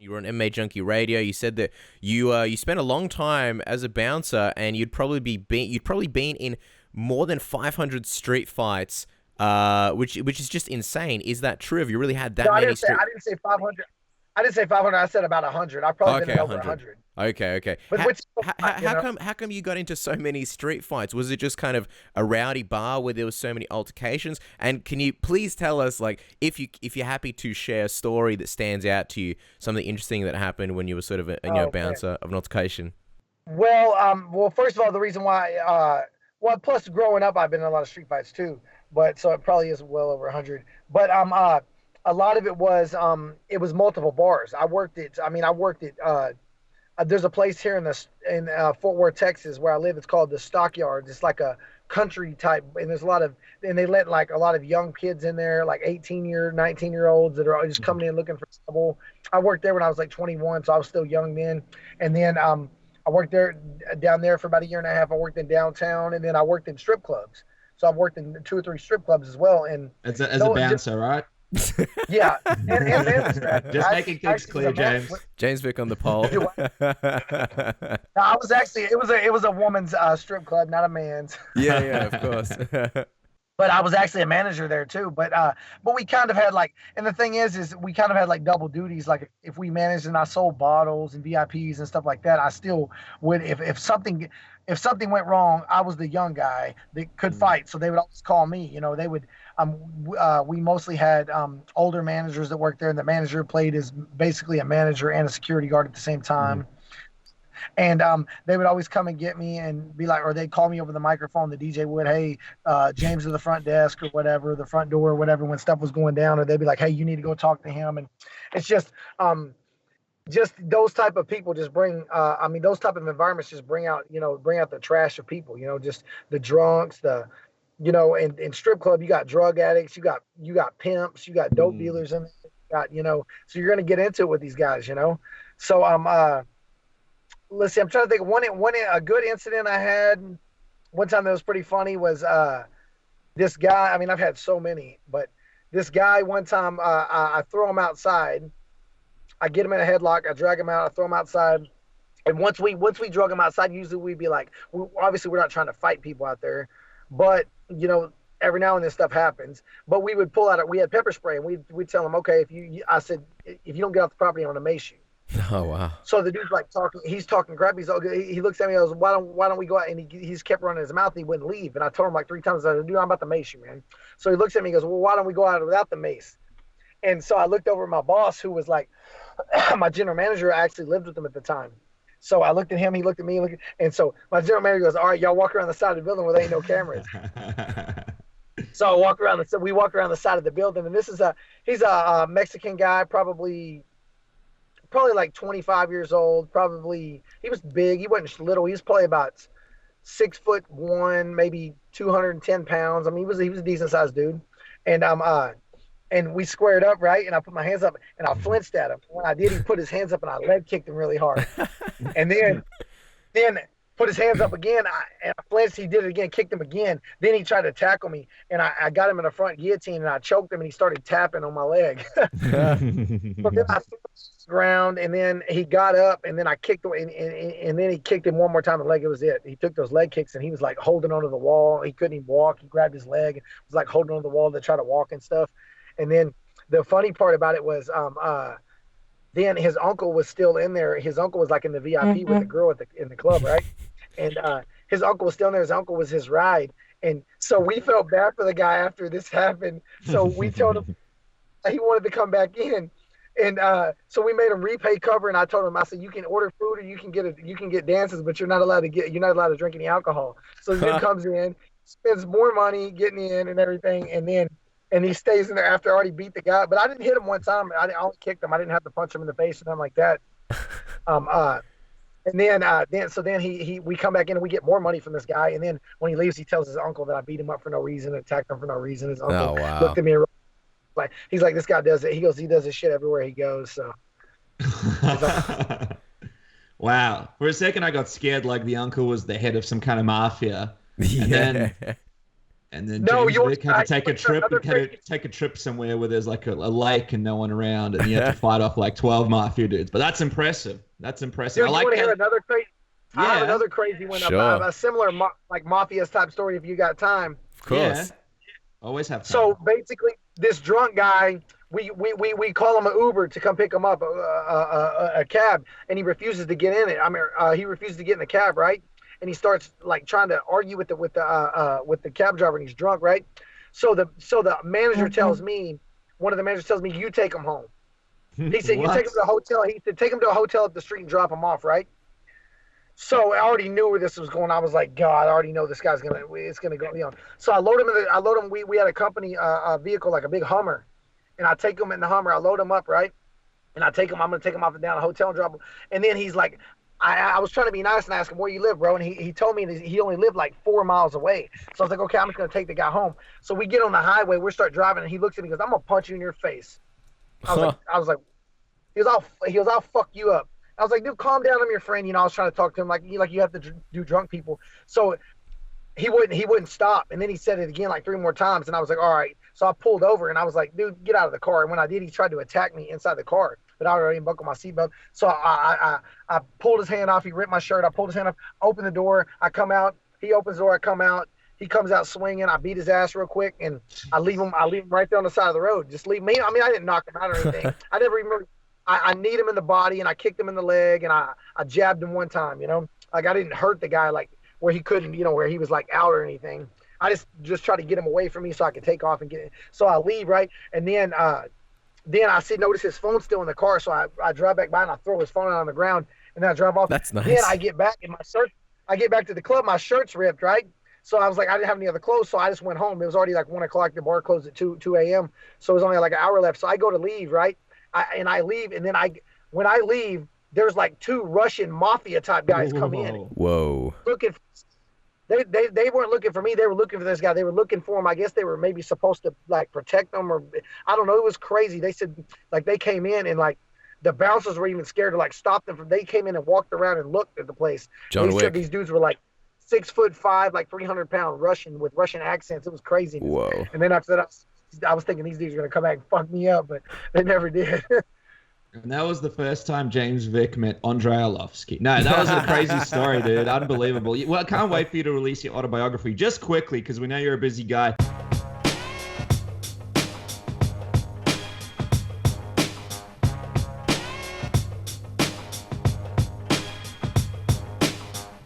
You were on MMA Junkie Radio. You said that you spent a long time as a bouncer, and you'd probably been in more than 500 street fights, which is just insane. Is that true? Have you really had that No, many? I didn't say 500. I didn't say 500. I said about 100. I've probably been in over 100. Okay. But How come you got into so many street fights? Was it just kind of a rowdy bar where there was so many altercations? And can you please tell us, like, if you're happy to share a story that stands out to you, something interesting that happened when you were sort of a bouncer of an altercation? Well, first of all, the reason why, plus growing up, I've been in a lot of street fights too. But so it probably is well over 100. But a lot of it was multiple bars. I worked at there's a place here in Fort Worth, Texas, where I live. It's called the Stockyards. It's like a country type, and they let like a lot of young kids in there, like 19-year-olds that are just coming in looking for trouble. I worked there when I was like 21, so I was still young then. And then I worked down there for about a year and a half. I worked in downtown, and then I worked in strip clubs. So I've worked in 2 or 3 strip clubs as well. And as a bouncer, right? Yeah, just making things clear, James. James Vick on the pole. No, I was actually it was a woman's strip club, not a man's. Yeah, of course. But I was actually a manager there too. But we kind of had and the thing is we kind of had like double duties. Like if we managed and I sold bottles and VIPs and stuff like that, I still would if something went wrong, I was the young guy that could fight, so they would always call me. You know, they would. We mostly had older managers that worked there, and the manager played as basically a manager and a security guard at the same time. Mm-hmm. And they would always come and get me and be like, or they'd call me over the microphone. The DJ would, hey, James to the front desk or whatever, the front door or whatever, when stuff was going down, or they'd be like, hey, you need to go talk to him. And it's just those type of people just bring, those type of environments just bring out the trash of people, just the drunks, in strip club, you got drug addicts, you got pimps, you got dope dealers in there, so you're going to get into it with these guys, So, let's see, I'm trying to think a good incident I had one time that was pretty funny was, this guy, I've had so many, but this guy one time, I throw him outside. I get him in a headlock. I drag him out. I throw him outside. And once we drug him outside, usually we'd be like, obviously we're not trying to fight people out there, but every now and then stuff happens. But we would pull out we had pepper spray, and we'd tell him, okay, if you don't get off the property, I'm gonna mace you. Oh wow! So the dude's like he's talking crap. He looks at me and goes, why don't we go out? And he's kept running his mouth. And he wouldn't leave. And I told him like 3 times, I said, dude, I'm about to mace you, man. So he looks at me and goes, well, why don't we go out without the mace? And so I looked over at my boss, who was like, my general manager actually lived with him at the time. So I looked at him, he looked at me, and so my general manager goes, all right, y'all walk around the side of the building where there ain't no cameras. So we walk around the side of the building, and he's a Mexican guy, probably like 25 years old. Probably he was big. He wasn't little. He was probably about 6'1", maybe 210 pounds. He was a decent sized dude. And we squared up, right? And I put my hands up and I flinched at him. When I did, he put his hands up and I leg kicked him really hard. And then put his hands up again. I flinched. He did it again, kicked him again. Then he tried to tackle me, and I got him in the front guillotine, and I choked him, and he started tapping on my leg. So then I threw him to the ground, and then he got up, and then I kicked him, and then he kicked him one more time in the leg. It was it. He took those leg kicks, and he was like holding onto the wall. He couldn't even walk. He grabbed his leg and was like holding onto the wall to try to walk and stuff. And then the funny part about it was, then his uncle was still in there. His uncle was like in the VIP with the girl in the club, right? And his uncle was still in there. His uncle was his ride. And so we felt bad for the guy after this happened. So we told him he wanted to come back in. And so we made him repay cover. And I told him, I said, you can order food or you can get dances, but you're not allowed to drink any alcohol. So he comes in, spends more money getting in and everything. And he stays in there after I already beat the guy. But I didn't hit him one time. I only kicked him. I didn't have to punch him in the face or nothing like that. And then we come back in and we get more money from this guy. And then when he leaves, he tells his uncle that I beat him up for no reason, attacked him for no reason. His uncle looked at me and he's like, this guy does it. He goes, he does this shit everywhere he goes. So. Wow. For a second, I got scared like the uncle was the head of some kind of mafia. And And then No, James you Vick had to take a trip. another Had to take a trip somewhere where there's like a lake and no one around, and you have to fight off like 12 mafia dudes. But that's impressive. That's impressive. Dude, I like you want to that. hear another crazy? Yeah. I have another crazy one. Sure. A similar like mafia type story. If you got time. Of course. Yeah. Always have time. So basically, this drunk guy, we call him an Uber to come pick him up, a cab, and he refuses to get in it. I mean, he refuses to get in the cab, right? And he starts like trying to argue with the cab driver, and he's drunk, right? So the manager tells me, one of the managers tells me, you take him home. He said, you take him to a hotel. He said, take him to a hotel up the street and drop him off, right? So I already knew where this was going. I was like, God, I already know this guy's it's gonna go, you know. So I load him. We had a company vehicle, like a big Hummer, and I take him in the Hummer. I load him up, right? And I'm gonna take him off and down a hotel and drop him. And then he's like, I was trying to be nice and ask him where you live, bro. And he told me he only lived like 4 miles away. So I was like, okay, I'm just gonna take the guy home. So we get on the highway, we start driving, and he looks at me and goes, I'm gonna punch you in your face. I was like, he goes, I'll fuck you up. I was like, dude, calm down. I'm your friend. You know, I was trying to talk to him like you have to do drunk people. So he wouldn't stop. And then he said it again like 3 more times. And I was like, all right. So I pulled over and I was like, dude, get out of the car. And when I did, he tried to attack me inside the car, but I already unbuckled my seatbelt. So I pulled his hand off. He ripped my shirt. I pulled his hand off, opened the door. I come out. He opens the door. I come out. He comes out swinging. I beat his ass real quick, and I leave him right there on the side of the road. Just leave me. I mean, I didn't knock him out or anything. I never even. I kneed him in the body, and I kicked him in the leg, and I jabbed him one time, you know? Like, I didn't hurt the guy, like, where he couldn't, you know, where he was, like, out or anything. I just tried to get him away from me so I could take off and get it. So I leave, right? And then I notice his phone's still in the car, so I drive back by, and I throw his phone out on the ground, and then I drive off. That's nice. Then I get back, and I get back to the club, my shirt's ripped, right? So I was like, I didn't have any other clothes, so I just went home. It was already, like, 1 o'clock. The bar closed at 2 a.m., so it was only, like, an hour left. So I go to leave, right? I leave, and then when I leave, there's like 2 Russian mafia type guys come in. Whoa. They weren't looking for me. They were looking for this guy. They were looking for him. I guess they were maybe supposed to like protect them, or I don't know. It was crazy. They said like they came in and like the bouncers were even scared to like stop them. They came in and walked around and looked at the place. John Wick. Said these dudes were like 6'5", like 300-pound Russian with Russian accents. It was crazy. Whoa. And then after that, I was thinking these dudes are gonna come back and fuck me up, but they never did. And that was the first time James Vick met Andrei Arlovski. No, that was a crazy story, dude. Unbelievable. Well, I can't wait for you to release your autobiography just quickly because we know you're a busy guy.